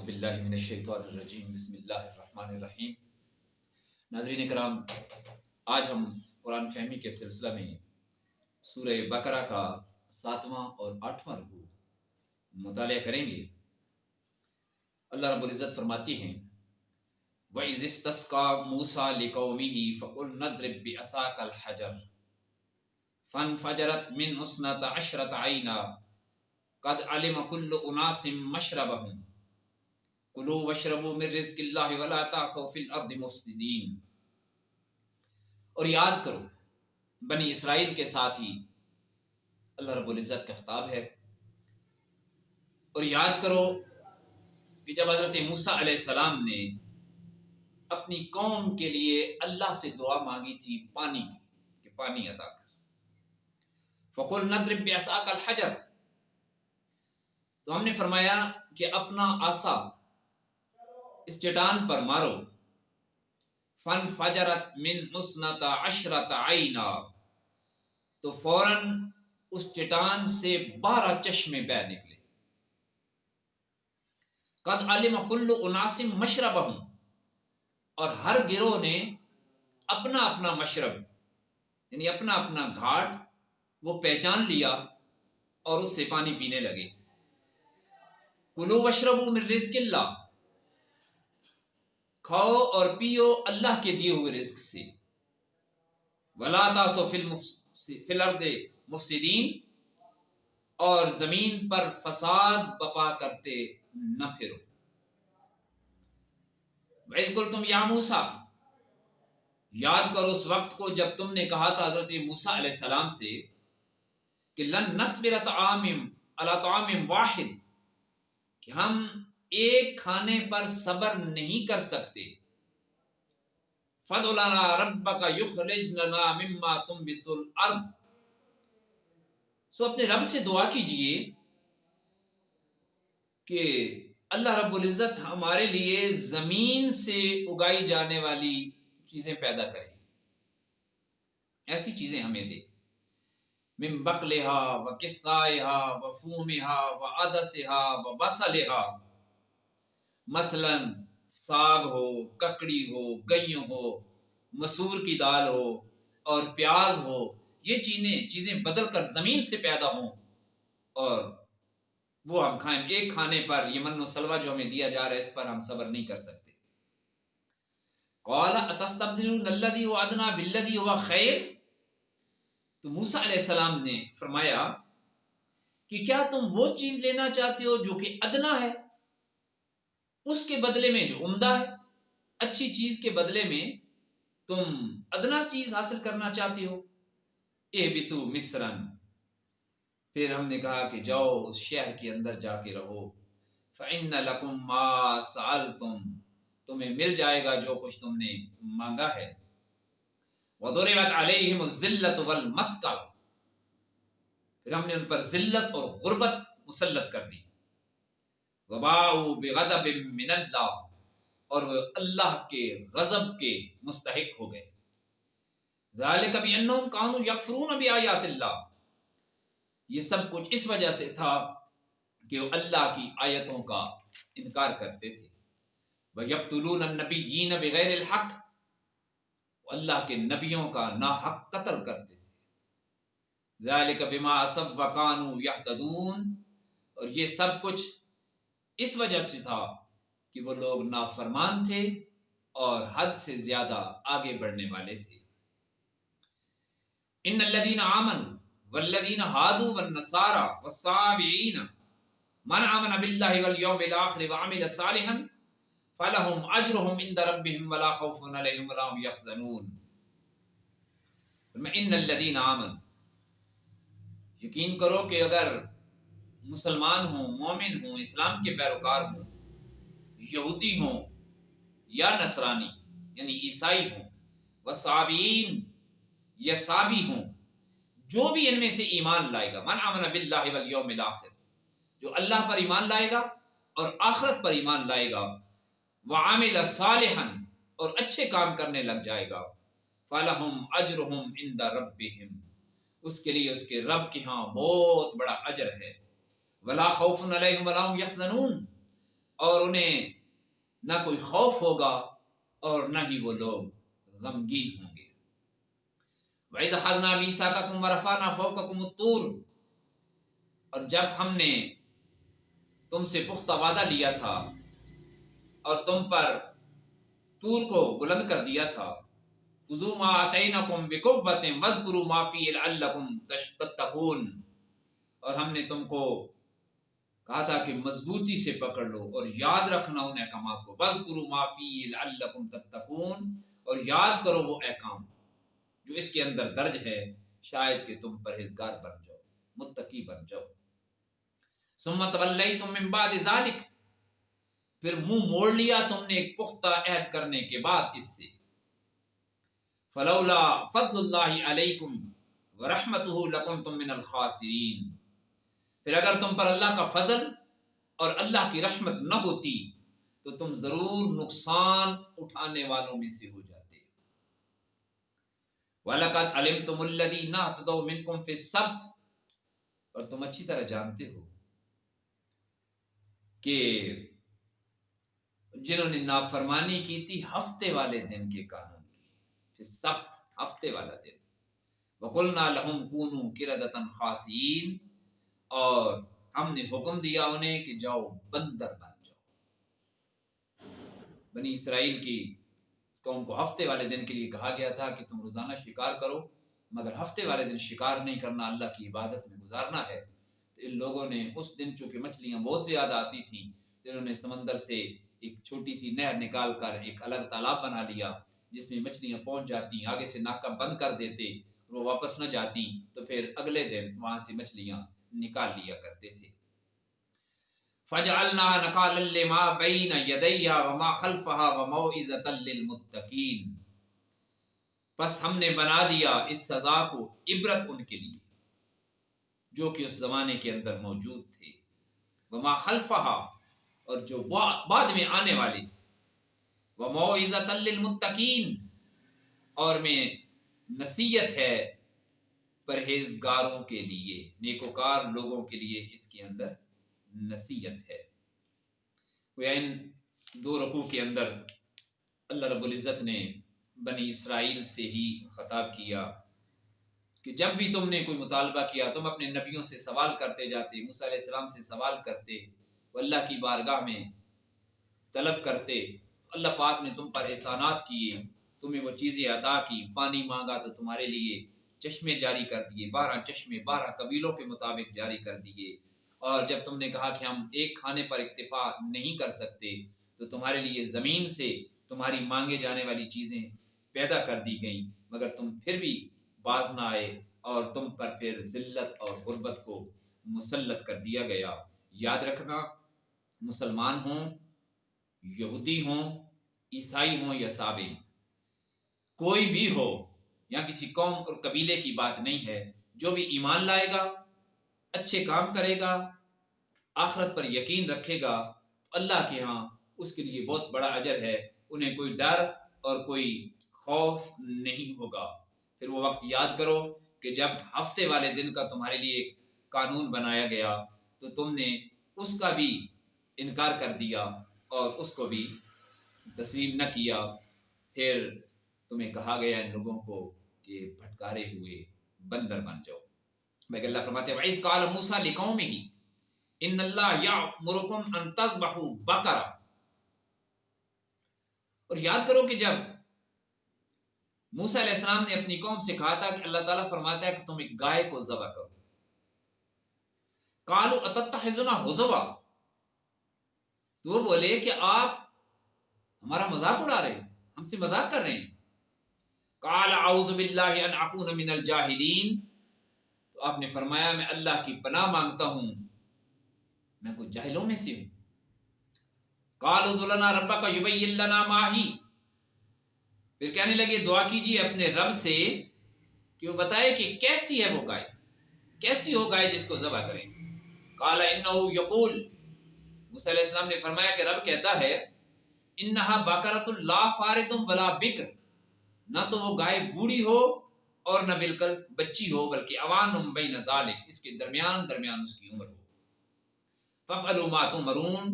اعوذ باللہ من الشیطان الرجیم بسم اللہ الرحمن الرحیم۔ ناظرین کرام، آج ہم قرآن فہمی کے سلسلہ میں سورہ بقرہ کا 7واں اور 8واں رکوع مطالعہ کریں گے۔ اللہ رب العزت فرماتی ہیں وَإِذِ اسْتَسْقَىٰ مُوسَىٰ لِقَوْمِهِ فَقُلْنَا اضْرِب بِّعَصَاكَ الْحَجَرَ فَانْفَجَرَتْ مِنْهُ اثْنَتَا عَشْرَةَ عَيْنًا قَدْ عَلِمَ كُلُّ أُنَاسٍ مَّشْرَبَهُمْ کلوا واشربوا من رزق اللہ ولا تعثوا فی الارض مفسدین۔ اور یاد کرو، بنی اسرائیل کے ساتھ ہی اللہ رب العزت کا خطاب ہے، اور یاد کرو کہ جب حضرت موسیٰ علیہ السلام نے اپنی قوم کے لیے اللہ سے دعا مانگی تھی پانی کی کہ پانی عطا کر، فَقُلْنَا اضْرِب بِّعَصَاكَ الْحَجَرَ، تو ہم نے فرمایا کہ اپنا عصا اس چٹان پر مارو، فَانْفَجَرَتْ مِنْ اثْنَتَا عَشْرَةَ عَيْنًا، تو فوراً اس چٹان سے 12 چشمے بہہ نکلے۔ قَدْ عَلِمَ كُلُّ أُنَاسٍ مَّشْرَبَهُمْ، اور ہر گروہ نے اپنا اپنا مشرب یعنی اپنا اپنا گھاٹ وہ پہچان لیا اور اس سے پانی پینے لگے۔ کلوا واشربوا من رزق اللہ، کھاؤ اور پیو اللہ کے دیے ہوئے رزق سے، ولا تعثوا فی الارض مفسدین، اور زمین پر فساد بپا کرتے نہ پھرو۔ وَإِذْ قُلْتُمْ يَا مُوسَىٰ، یاد کرو اس وقت کو جب تم نے کہا تھا حضرت موسیٰ علیہ السلام سے کہ لن نصبر علی طعام واحد، کہ ہم ایک کھانے پر صبر نہیں کر سکتے، فَادْعُ لَنَا رَبَّكَ يُخْرِجْ لَنَا مِمَّا تُنبِتُ الْأَرْضُ، سو اپنے رب سے دعا کیجئے کہ اللہ رب العزت ہمارے لیے زمین سے اگائی جانے والی چیزیں پیدا کرے، ایسی چیزیں ہمیں دے، من بقلها وقثائها وفومها وعدسها وبصلها، مثلا ساگ ہو، ککڑی ہو، گئیوں ہو، مسور کی دال ہو اور پیاز ہو، یہ چیزیں بدل کر زمین سے پیدا ہوں اور وہ ہم کھائیں۔ ایک کھانے پر یہ من و سلوہ جو ہمیں دیا جا رہا ہے اس پر ہم صبر نہیں کر سکتے۔ قال اتستبدلون الذی هو ادنی بالذی هو خیر، تو موسیٰ علیہ السلام نے فرمایا کہ کیا تم وہ چیز لینا چاہتے ہو جو کہ ادنا ہے اس کے بدلے میں جو عمدہ ہے، اچھی چیز کے بدلے میں تم ادنا چیز حاصل کرنا چاہتے ہو۔ اہبطوا مصرا، پھر ہم نے کہا کہ جاؤ اس شہر کے اندر جا کے رہو، فإن لکم ما سألتم، تمہیں مل جائے گا جو کچھ تم نے مانگا ہے۔ وضربت علیہم الذلۃ والمسکنۃ، پھر ہم نے ان پر ذلت اور غربت مسلط کر دی۔ وباءوا بغضب من اللہ، اور وہ اللہ کے غضب کے مستحق ہو گئے۔ ذالک بانہم کانوا یکفرون بآیات اللہ، یہ سب کچھ اس وجہ سے تھا کہ وہ اللہ کی آیتوں کا انکار کرتے تھے۔ وَيَقْتُلُونَ النَّبِيِّينَ بِغَيْرِ الْحَقِّ، اللہ کے نبیوں کا ناحق قتل کرتے تھے۔ ذَلِكَ بِمَا عَصَوا وَكَانُوا يَعْتَدُونَ، اور یہ سب کچھ اس وجہ سے تھا کہ وہ لوگ نافرمان تھے اور حد سے زیادہ آگے بڑھنے والے تھے۔ ان الذين آمنوا والذين هادوا والنصارى والصابئين من آمن بالله واليوم الآخر وعمل صالحا فلهم اجرهم عند ربهم ولا خوف عليهم ولا هم يحزنون۔ ان الذين آمنوا، یقین کرو کہ اگر مسلمان ہوں، مومن ہوں، اسلام کے پیروکار ہوں، یہودی ہوں یا نصرانی یعنی عیسائی ہوں، وصابئین یا صابی ہوں، جو بھی ان میں سے ایمان لائے گا، من آمن باللہ والیوم الآخر، جو اللہ پر ایمان لائے گا اور آخرت پر ایمان لائے گا، وعامل صالحا، اور اچھے کام کرنے لگ جائے گا، فلہم اجرہم عند ربہم، اس کے لیے اس کے رب کے ہاں بہت بڑا اجر ہے۔ ولا خوف علیہم ولا هم یحزنون، اور انہیں نہ کوئی خوف ہوگا اور نہ ہی وہ لوگ غمگین ہوں گے۔ وَإِذْ أَخَذْنَا مِيثَاقَكُمْ وَرَفَعْنَا فَوْقَكُمُ الطُّورَ، اور جب ہم نے تم سے پختہ وعدہ لیا تھا اور تم پر طور کو بلند کر دیا تھا، خُذُوا مَا آتَيْنَاكُمْ بِقُوَّةٍ وَاذْكُرُوا مَا فِيهِ لَعَلَّكُمْ تَتَّقُونَ، اور ہم نے تم کو کہا تھا کہ مضبوطی سے پکڑ لو اور یاد رکھنا ان احکامات کو، وَاذْكُرُوا مَا فِيهِ لَعَلَّكُمْ تَتَّقُونَ، اور یاد کرو وہ احکام جو اس کے اندر درج ہے، شاید کہ تم پرہیزگار بن جاؤ، متقی بن جاؤ۔ ثُمَّ تَوَلَّيْتُم مِّن بَعْدِ ذَلِكَ، پھر منہ موڑ لیا تم نے ایک پختہ عہد کرنے کے بعد اس سے۔ فلولا فضل اللہ علیکم ورحمتہ لکنتم من الخاسرین، پھر اگر تم پر اللہ کا فضل اور اللہ کی رحمت نہ ہوتی تو تم ضرور نقصان اٹھانے والوں میں سے ہو جاتے۔ وَلَقَدْ عَلِمْتُمُ الَّذِينَ اعْتَدَوْا مِنْكُمْ فِي السَّبْتِ، اور تم اچھی طرح جانتے ہو کہ جنہوں نے نافرمانی کی تھی ہفتے والے دن کے قانون کی، فی السبت، ہفتے والا دن۔ وَقُلْنَا لَهُمْ كُونُوا قِرَدَةً خَاسِئِينَ، اور ہم نے حکم دیا انہیں کہ جاؤ بندر بن جاؤ۔ بنی اسرائیل کی اس قوم کو ہفتے والے دن کے لیے کہا گیا تھا کہ تم روزانہ شکار کرو، مگر ہفتے والے دن شکار نہیں کرنا، اللہ کی عبادت میں گزارنا ہے۔ تو ان لوگوں نے اس دن چونکہ مچھلیاں بہت زیادہ آتی تھیں تو انہوں نے سمندر سے ایک چھوٹی سی نہر نکال کر ایک الگ تالاب بنا لیا جس میں مچھلیاں پہنچ جاتی، آگے سے ناکہ بند کر دیتے، وہ واپس نہ جاتی تو پھر اگلے دن وہاں سے مچھلیاں نکال لیا کرتے تھے۔ فَجَعَلْنَا نَكَالًا لِمَا بَيْنَ يَدَيْهَا وَمَا خَلْفَهَا وَمَوْعِظَةً لِّلْمُتَّقِينَ، پس ہم نے بنا دیا اس سزا کو عبرت ان کے لیے جو کہ اس زمانے کے اندر موجود تھے، وَمَا خَلْفَهَا، اور جو بعد میں آنے والے تھے، وَمَوْعِظَةً لِّلْمُتَّقِينَ، اور میں نصیحت ہے پرہیزگاروں کے لیے، نیکوکار لوگوں کے لیے اس کے اندر نصیحت ہے۔ گویا ان دو رکوع کے اندر اللہ رب العزت نے بنی اسرائیل سے ہی خطاب کیا کہ جب بھی تم نے کوئی مطالبہ کیا، تم اپنے نبیوں سے سوال کرتے جاتے، موسیٰ علیہ السلام سے سوال کرتے، وہ اللہ کی بارگاہ میں طلب کرتے، اللہ پاک نے تم پر احسانات کیے، تمہیں وہ چیزیں عطا کی، پانی مانگا تو تمہارے لیے چشمے جاری کر دیے، 12 چشمے 12 قبیلوں کے مطابق جاری کر دیے، اور جب تم نے کہا کہ ہم ایک کھانے پر اکتفا نہیں کر سکتے تو تمہارے لیے زمین سے تمہاری مانگے جانے والی چیزیں پیدا کر دی گئیں، مگر تم پھر بھی باز نہ آئے اور تم پر پھر ذلت اور غربت کو مسلط کر دیا گیا۔ یاد رکھنا، مسلمان ہوں، یہودی ہوں، عیسائی ہوں یا سابی، کوئی بھی ہو، یہاں کسی قوم اور قبیلے کی بات نہیں ہے، جو بھی ایمان لائے گا، اچھے کام کرے گا، آخرت پر یقین رکھے گا، اللہ کے ہاں اس کے لیے بہت بڑا اجر ہے، انہیں کوئی ڈر اور کوئی خوف نہیں ہوگا۔ پھر وہ وقت یاد کرو کہ جب ہفتے والے دن کا تمہارے لیے ایک قانون بنایا گیا تو تم نے اس کا بھی انکار کر دیا اور اس کو بھی تسلیم نہ کیا، پھر تمہیں کہا گیا ان لوگوں کو کہ پھٹکارے ہوئے بندر بن جاؤ۔ لیکن اللہ فرماتے ہیں وَإِذْ قَالَ مُوسَىٰ لِقَوْمِهِ إِنَّ اللَّهَ يَأْمُرُكُمْ أَن تَذْبَحُوا بَقَرَةً، اور یاد کرو کہ جب موسیٰ علیہ السلام نے اپنی قوم سے کہا تھا کہ اللہ تعالیٰ فرماتا ہے کہ تم ایک گائے کو ذبح کرو، قَالُوا أَتَتَّخِذُنَا هُزُوًا، تو وہ بولے کہ آپ ہمارا مذاق اڑا رہے ہیں، ہم سے مذاق کر رہے ہیں۔ قال اعوذ باللہ ان اکون من الجاہلین، تو آپ نے فرمایا میں اللہ کی پناہ مانگتا ہوں میں کچھ جاہلوں میں سے ہوں۔ قالوا ادع لنا ربک یبین لنا ما ہی، پھر کہنے لگے دعا کیجیے اپنے رب سے کہ وہ بتائے کہ کیسی ہے وہ گائے، کیسی ہو گائے جس کو ذبح کریں۔ قال انہ یقول، موسیٰ علیہ السلام نے فرمایا کہ رب کہتا ہے انہا بقرۃ لا فارض ولا بکر، نہ تو وہ گائے بوڑھی ہو اور نہ بالکل بچی ہو، بلکہ اوان بین ذالک، اس کے درمیان اس کی عمر ہو۔ فافعلوا ما تؤمرون،